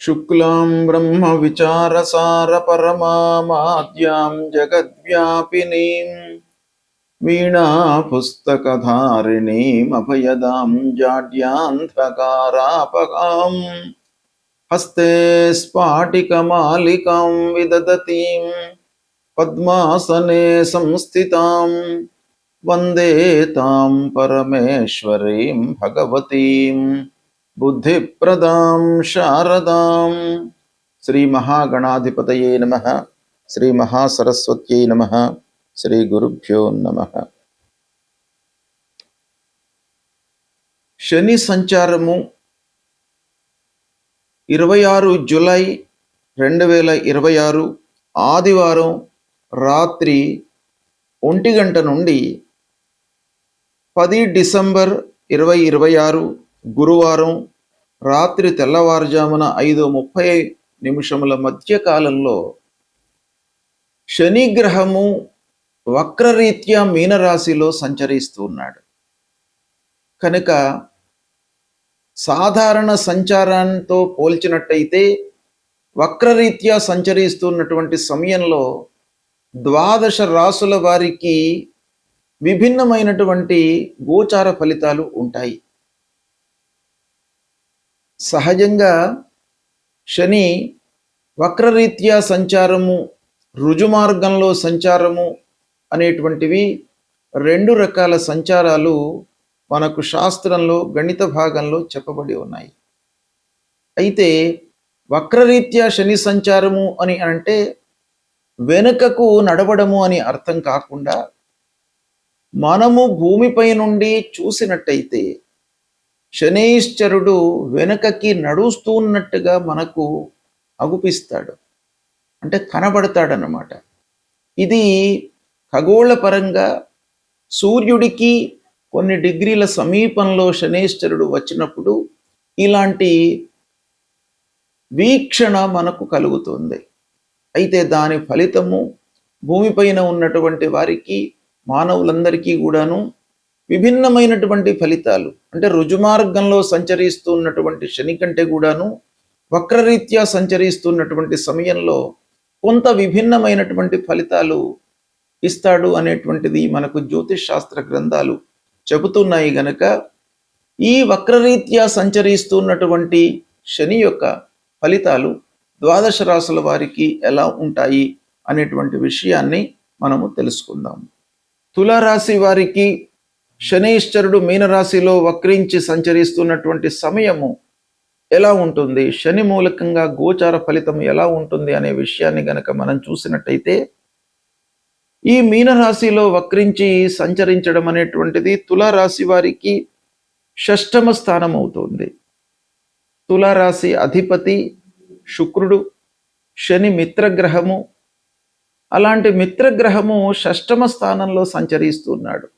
शुक्लां ब्रह्मविचारसारपरमामाद्यां जगद्व्यापिनीं वीणापुस्तकधारिणीमभयदां जाड्यान्धकारापहां हस्ते स्फाटिकमालिकां विदधतीं पद्मासने संस्थितां वन्दे तां परमेश्वरीं भगवतीं बुद्धिप्रदां शारदां। श्री महागणाधिपतये नमः। श्री महासरस्वत्यै नमः। श्री गुरुभ्यो नमः। శని సంచారము 26 జూలై 2026 ఆదివారం రాత్రి 1 గంట నుండి 10 డిసెంబర్ 2026 గురువారం రాత్రి తెల్లవారుజామున 5:30 మధ్య కాలంలో శని గ్రహము వక్రరీత్యా మీనరాశిలో సంచరిస్తున్నాడు కనుక సాధారణ సంచారంతో పోల్చినట్టయితే వక్రరీత్యా సంచరిస్తున్నటువంటి సమయంలో ద్వాదశ రాసుల వారికి విభిన్నమైనటువంటి గోచార ఫలితాలు ఉంటాయి. సహజంగా శని వక్రరీత్యా సంచారము, రుజుమార్గంలో సంచారము అనేటువంటివి 2 రకాల సంచారాలు మనకు శాస్త్రంలో గణిత భాగంలో చెప్పబడి ఉన్నాయి. అయితే వక్రరీత్యా శని సంచారము అని అంటే వెనుకకు నడవడము అని అర్థం కాకుండా మనము భూమిపై నుండి చూసినట్టయితే శనైశ్చరుడు వెనుకకి నడుస్తున్నట్టుగా మనకు అగుపిస్తాడు, అంటే కనబడతాడన్నమాట. ఇది ఖగోళ పరంగా సూర్యుడికి కొన్ని డిగ్రీల సమీపంలో శనైశ్చరుడు వచ్చినప్పుడు ఇలాంటి వీక్షణ మనకు కలుగుతుంది. అయితే దాని ఫలితము భూమిపైన ఉన్నటువంటి వారికి, మానవులందరికీ కూడాను విభిన్నమైనటువంటి ఫలితాలు, అంటే రుజుమార్గంలో సంచరిస్తున్నటువంటి శని కంటే కూడాను వక్రరీత్యా సంచరిస్తున్నటువంటి సమయంలో కొంత విభిన్నమైనటువంటి ఫలితాలు ఇస్తాడు అనేటువంటిది మనకు జ్యోతిష్ శాస్త్ర గ్రంథాలు చెబుతున్నాయి. గనక ఈ వక్రరీత్యా సంచరిస్తున్నటువంటి శని యొక్క ఫలితాలు ద్వాదశ రాశుల వారికి ఎలా ఉంటాయి అనేటువంటి విషయాన్ని మనము తెలుసుకుందాం. తులారాశి వారికి శనైశ్చరుడు మీనరాశిలో వక్రించి సంచరిస్తున్నటువంటి సమయము ఎలా ఉంటుంది, శని మూలకంగా గోచార ఫలితం ఎలా ఉంటుంది అనే విషయాన్ని గనక మనం చూసినట్టయితే, ఈ మీనరాశిలో వక్రించి సంచరించడం అనేటువంటిది తులారాశి వారికి 6వ స్థానం అవుతుంది. తులారాశి అధిపతి శుక్రుడు, శని మిత్రగ్రహము. అలాంటి మిత్రగ్రహము 6వ స్థానంలో సంచరిస్తున్నాడు,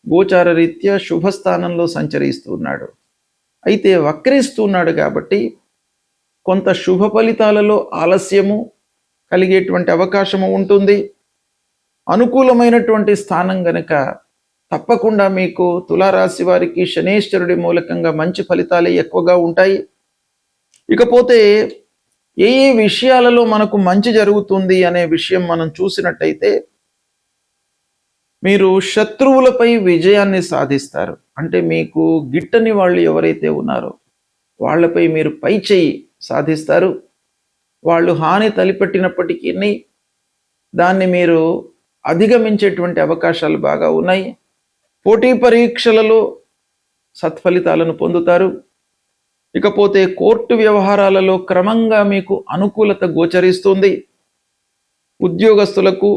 గోచార రీత్యా శుభస్థానంలో సంచరిస్తున్నాడు. అయితే వక్రిస్తున్నాడు కాబట్టి కొంత శుభ ఫలితాలలో ఆలస్యము కలిగేటువంటి అవకాశము ఉంటుంది. అనుకూలమైనటువంటి స్థానం గనక తప్పకుండా మీకు తులారాశి వారికి శనైశ్వరుడి మూలకంగా మంచి ఫలితాలే ఎక్కువగా ఉంటాయి. ఇకపోతే ఏ ఏ విషయాలలో మనకు మంచి జరుగుతుంది అనే విషయం మనం చూసినట్టయితే, మీరు శత్రువులపై విజయాన్ని సాధిస్తారు. అంటే మీకు గిట్టని వాళ్ళు ఎవరైతే ఉన్నారో వాళ్ళపై మీరు పై చేయి సాధిస్తారు. వాళ్ళు హాని తలపెట్టినప్పటికీ దాన్ని మీరు అధిగమించేటువంటి అవకాశాలు బాగా ఉన్నాయి. పోటీ పరీక్షలలో సత్ఫలితాలను పొందుతారు. ఇకపోతే కోర్టు వ్యవహారాలలో క్రమంగా మీకు అనుకూలత గోచరిస్తుంది. ఉద్యోగస్తులకు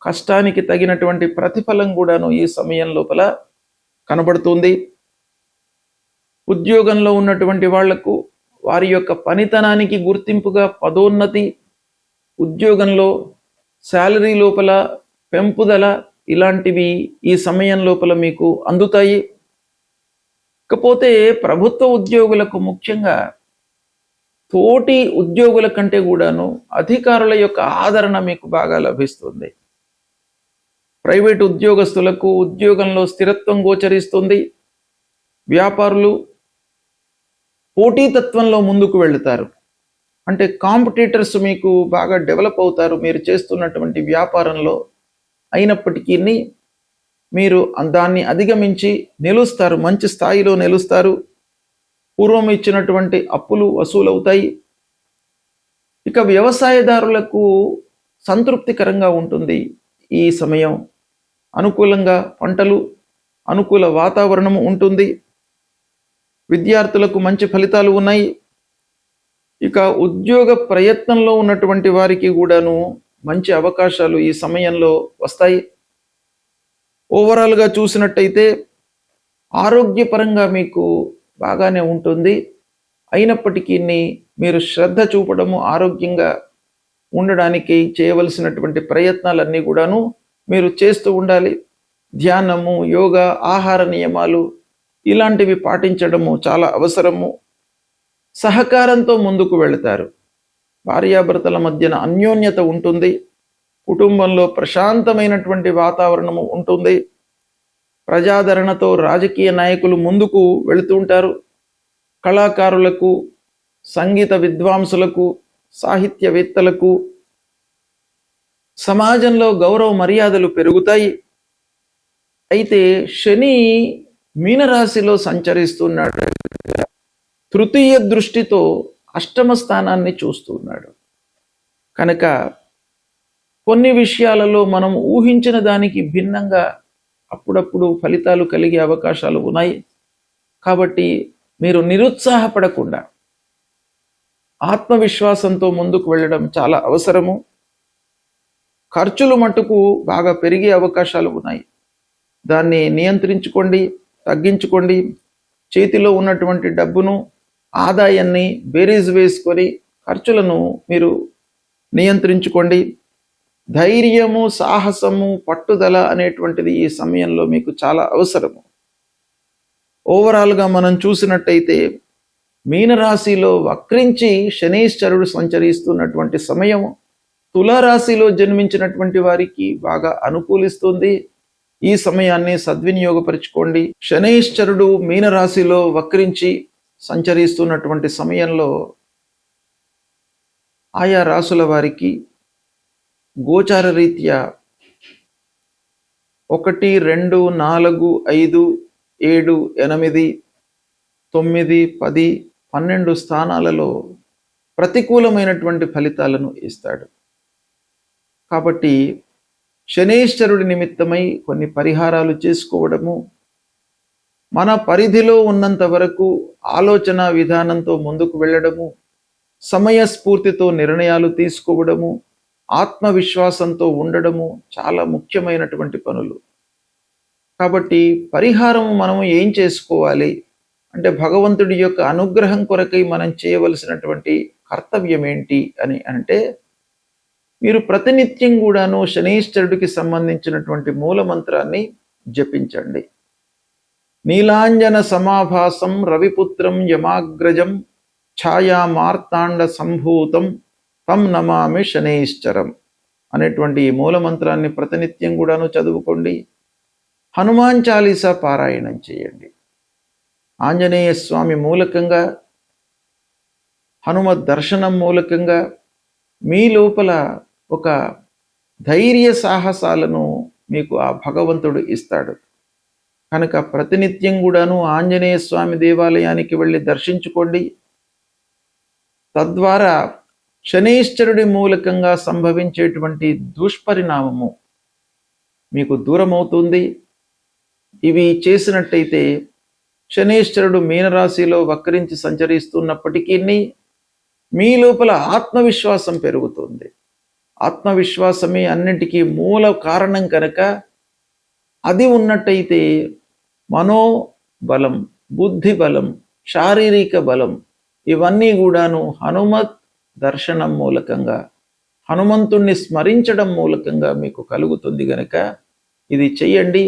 కష్టానికి తగినటువంటి ప్రతిఫలం కూడాను ఈ సమయం లోపల కనబడుతుంది. ఉద్యోగంలో ఉన్నటువంటి వాళ్లకు వారి యొక్క పనితనానికి గుర్తింపుగా పదోన్నతి, ఉద్యోగంలో శాలరీ లోపల పెంపుదల ఇలాంటివి ఈ సమయం లోపల మీకు అందుతాయి. ఇకపోతే ప్రభుత్వ ఉద్యోగులకు ముఖ్యంగా తోటి ఉద్యోగుల కంటే కూడాను అధికారుల యొక్క ఆదరణ మీకు బాగా లభిస్తుంది. ప్రైవేటు ఉద్యోగస్తులకు ఉద్యోగంలో స్థిరత్వం గోచరిస్తుంది. వ్యాపారులు పోటీతత్వంలో ముందుకు వెళుతారు. అంటే కాంపిటీటర్స్ మీకు బాగా డెవలప్ అవుతారు మీరు చేస్తున్నటువంటి వ్యాపారంలో. అయినప్పటికీ మీరు దాన్ని అధిగమించి నిలుస్తారు, మంచి స్థాయిలో నిలుస్తారు. పూర్వం ఇచ్చినటువంటి అప్పులు వసూలవుతాయి. ఇక వ్యవసాయదారులకు సంతృప్తికరంగా ఉంటుంది ఈ సమయం. అనుకూలంగా పంటలు, అనుకూల వాతావరణం ఉంటుంది. విద్యార్థులకు మంచి ఫలితాలు ఉన్నాయి. ఇక ఉద్యోగ ప్రయత్నంలో ఉన్నటువంటి వారికి కూడాను మంచి అవకాశాలు ఈ సమయంలో వస్తాయి. ఓవరాల్గా చూసినట్టయితే ఆరోగ్యపరంగా మీకు బాగానే ఉంటుంది. అయినప్పటికీ మీరు శ్రద్ధ చూపడము, ఆరోగ్యంగా ఉండడానికి చేయవలసినటువంటి ప్రయత్నాలన్నీ కూడాను మీరు చేస్తూ ఉండాలి. ధ్యానము, యోగా, ఆహార నియమాలు ఇలాంటివి పాటించడము చాలా అవసరము. సహకారంతో ముందుకు వెళతారు. భార్యాభర్తల మధ్యన అన్యోన్యత ఉంటుంది. కుటుంబంలో ప్రశాంతమైనటువంటి వాతావరణము ఉంటుంది. ప్రజాదరణతో రాజకీయ నాయకులు ముందుకు వెళుతుంటారు. కళాకారులకు, సంగీత విద్వాంసులకు, సాహిత్యవేత్తలకు సమాజంలో గౌరవ మర్యాదలు పెరుగుతాయి. అయితే శని మీనరాశిలో సంచరిస్తున్నాడు. తృతీయ దృష్టితో అష్టమ స్థానాన్ని చూస్తున్నాడు. కనుక కొన్ని విషయాలలో మనం ఊహించిన దానికి భిన్నంగా అప్పుడప్పుడు ఫలితాలు కలిగే అవకాశాలు ఉన్నాయి. కాబట్టి మీరు నిరుత్సాహపడకుండా ఆత్మవిశ్వాసంతో ముందుకు వెళ్ళడం చాలా అవసరము. ఖర్చులు మట్టుకు బాగా పెరిగే అవకాశాలు ఉన్నాయి. దాన్ని నియంత్రించుకోండి, తగ్గించుకోండి. చేతిలో ఉన్నటువంటి డబ్బును, ఆదాయాన్ని బేరీజ్ వేసుకొని ఖర్చులను మీరు నియంత్రించుకోండి. ధైర్యము, సాహసము, పట్టుదల అనేటువంటిది ఈ సమయంలో మీకు చాలా అవసరము. ఓవరాల్గా మనం చూసినట్టయితే మీనరాశిలో వక్రించి శనీశ్వరుడు సంచరిస్తున్నటువంటి సమయం తులారాశిలో జన్మించినటువంటి వారికి బాగా అనుకూలిస్తుంది. ఈ సమయాన్ని సద్వినియోగపరుచుకోండి. శనీశ్వరుడు మీనరాశిలో వక్రించి సంచరిస్తున్నటువంటి సమయంలో ఆయా రాశుల వారికి గోచార రీత్యా 1, 2, 4, 5, 7, 8, 9, 10, 12 స్థానాలలో ప్రతికూలమైనటువంటి ఫలితాలను ఇస్తాడు. కాబట్టి శనీశ్వరుడి నిమిత్తమై కొన్ని పరిహారాలు చేసుకోవడము, మన పరిధిలో ఉన్నంత వరకు ఆలోచన విధానంతో ముందుకు వెళ్ళడము, సమయస్ఫూర్తితో నిర్ణయాలు తీసుకోవడము, ఆత్మవిశ్వాసంతో ఉండడము చాలా ముఖ్యమైనటువంటి పనులు. కాబట్టి పరిహారము మనము ఏం చేసుకోవాలి అంటే భగవంతుడి యొక్క అనుగ్రహం కొరకై మనం చేయవలసినటువంటి కర్తవ్యం ఏంటి అని అంటే మీరు ప్రతినిత్యం కూడాను శనీశ్వరుడికి సంబంధించినటువంటి మూల మంత్రాన్ని జపించండి. నీలాంజన సమాభాసం రవిపుత్రం యమాగ్రజం ఛాయా మార్తాండ సంభూతం తం నమామి శనైశ్చరం అనేటువంటి ఈ మూల మంత్రాన్ని ప్రతినిత్యం కూడాను చదువుకోండి. హనుమాన్ చాలీసా పారాయణం చేయండి. ఆంజనేయ స్వామి మూలకంగా, హనుమత్ దర్శనం మూలకంగా మీ లోపల ఒక ధైర్య సాహసాలను మీకు ఆ భగవంతుడు ఇస్తాడు. కనుక ప్రతినిత్యం కూడాను ఆంజనేయ స్వామి దేవాలయానికి వెళ్ళి దర్శించుకోండి. తద్వారా శనీశ్వరుడి మూలకంగా సంభవించేటువంటి దుష్పరిణామము మీకు దూరమవుతుంది. ఇవి చేసినట్టయితే శనీశ్వరుడు మీనరాశిలో వక్రించి సంచరిస్తున్నప్పటికీ మీ లోపల ఆత్మవిశ్వాసం పెరుగుతుంది. ఆత్మవిశ్వాసమే అన్నింటికీ మూల కారణం కనుక అది ఉన్నట్టయితే మనోబలం, బుద్ధి బలం, శారీరక బలం ఇవన్నీ కూడాను హనుమత్ దర్శనం మూలకంగా, హనుమంతుణ్ణి స్మరించడం మూలకంగా మీకు కలుగుతుంది. గనక ఇది చెయ్యండి,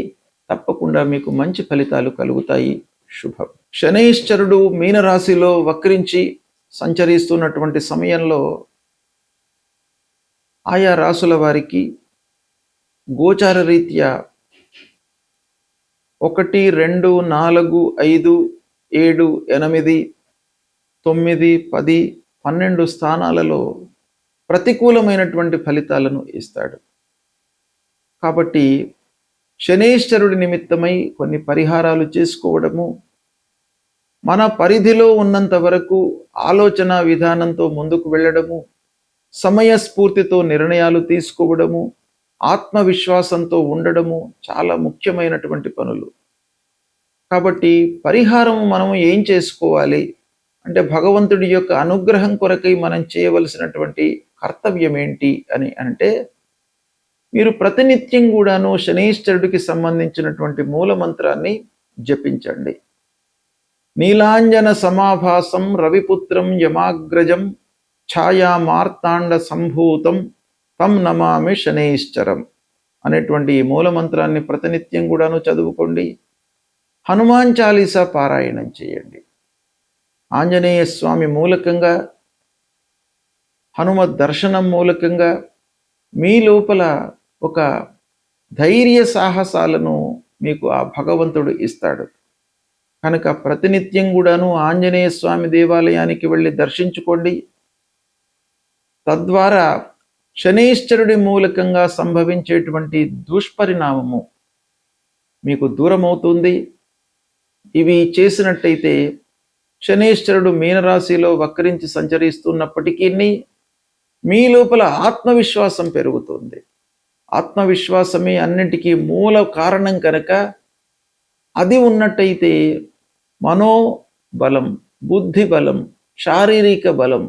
తప్పకుండా మీకు మంచి ఫలితాలు కలుగుతాయి. శుభం. శనైశ్వరుడు మీనరాశిలో వక్రించి సంచరిస్తున్నటువంటి సమయంలో ఆయా రాశుల వారికి గోచార రీత్యా 1, 2, 4, 5, 7, 8, 9, 10, 12 స్థానాలలో ప్రతికూలమైనటువంటి ఫలితాలను ఇస్తాడు. కాబట్టి శనైశ్చరుడి నిమిత్తమై కొన్ని పరిహారాలు చేసుకోవడము, మన పరిధిలో ఉన్నంత వరకు ఆలోచన విధానంతో ముందుకు వెళ్ళడము, సమయస్ఫూర్తితో నిర్ణయాలు తీసుకోవడము, ఆత్మవిశ్వాసంతో ఉండడము చాలా ముఖ్యమైనటువంటి పనులు. కాబట్టి పరిహారము మనము ఏం చేసుకోవాలి అంటే, భగవంతుడి యొక్క అనుగ్రహం కొరకై మనం చేయవలసినటువంటి కర్తవ్యం ఏంటి అని అంటే, మీరు ప్రతినిత్యం కూడాను శనైశ్చరుడికి సంబంధించినటువంటి మూలమంత్రాన్ని జపించండి. నీలాంజన సమాభాసం రవిపుత్రం యమాగ్రజం ఛాయా మార్తాండ సంభూతం తం నమామి శనైశ్చరం అనేటువంటి ఈ మూలమంత్రాన్ని ప్రతినిత్యం కూడాను చదువుకోండి. హనుమాన్ చాలీసా పారాయణం చేయండి. ఆంజనేయ స్వామి మూలకంగా, హనుమత్ దర్శనం మూలకంగా మీ లోపల ఒక ధైర్య సాహసాలను మీకు ఆ భగవంతుడు ఇస్తాడు. కనుక ప్రతినిత్యం కూడాను ఆంజనేయ స్వామి దేవాలయానికి వెళ్ళి దర్శించుకోండి. తద్వారా శనైశ్చరుడి మూలకంగా సంభవించేటువంటి దుష్పరిణామము మీకు దూరమవుతుంది. ఇవి చేసినట్టయితే శనైశ్చరుడు మీనరాశిలో వక్రించి సంచరిస్తున్నప్పటికీ మీ లోపల ఆత్మవిశ్వాసం పెరుగుతుంది. ఆత్మవిశ్వాసమే అన్నిటికీ మూల కారణం కనుక అది ఉన్నట్టయితే మనోబలం, బుద్ధి బలం, శారీరక బలం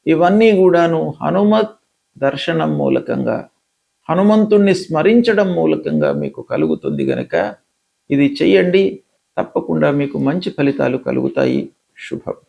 ఇవన్నీ కూడాను హనుమత్ దర్శనం మూలకంగా, హనుమంతుణ్ణి స్మరించడం మూలకంగా మీకు కలుగుతుంది. గనక ఇది చెయ్యండి, తప్పకుండా మీకు మంచి ఫలితాలు కలుగుతాయి. శుభం.